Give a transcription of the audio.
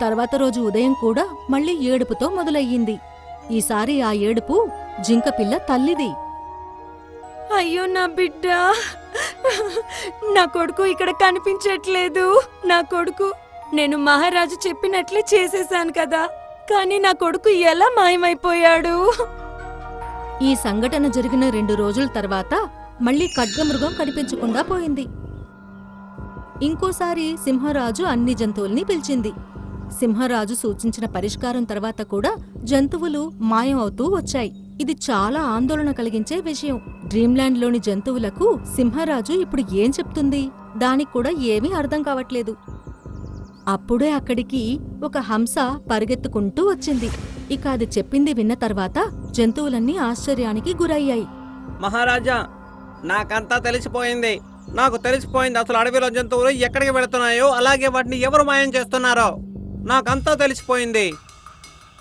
తర్వాత రోజు ఉదయం కూడా మళ్ళీ ఏడుపుతో మొదలయ్యింది. ఈసారి ఆ ఏడుపు జింకపిల్ల తల్లిది. అయ్యో నా బిడ్డ, నా కొడుకు ఇక్కడ కనిపించట్లేదు. నా కొడుకు, నేను మహారాజు చెప్పినట్లే చేసేశాను కదా, కానీ నా కొడుకు ఎలా మాయమైపోయాడు? ఈ సంఘటన జరిగిన 2 రోజుల తర్వాత మళ్ళీ ఖడ్గమృగం కనిపించకుండా పోయింది. ఇంకోసారి సింహరాజు అన్ని జంతువుల్ని పిలిచింది. సింహరాజు సూచించిన పరిష్కారం తర్వాత కూడా జంతువులు మాయం అవుతూ వచ్చాయి. ఇది చాలా ఆందోళన కలిగించే విషయం. డ్రీమ్లాండ్లోని జంతువులకు సింహరాజు ఇప్పుడు ఏం చెప్తుంది? దానికి కూడా ఏమీ అర్థం కావట్లేదు. అప్పుడే అక్కడికి ఒక హంస పరిగెత్తుకుంటూ వచ్చింది. ఇక అది చెప్పింది విన్న తర్వాత జంతువులన్నీ ఆశ్చర్యానికి గురయ్యాయి. మహారాజా, నాకంతా తెలిసిపోయింది. నాకు తెలిసిపోయింది అసలు అడవిలో జంతువులు ఎక్కడికి వెళుతున్నాయో, అలాగే వాటిని ఎవరు మాయం చేస్తున్నారో నాకంతా తెలిసిపోయింది.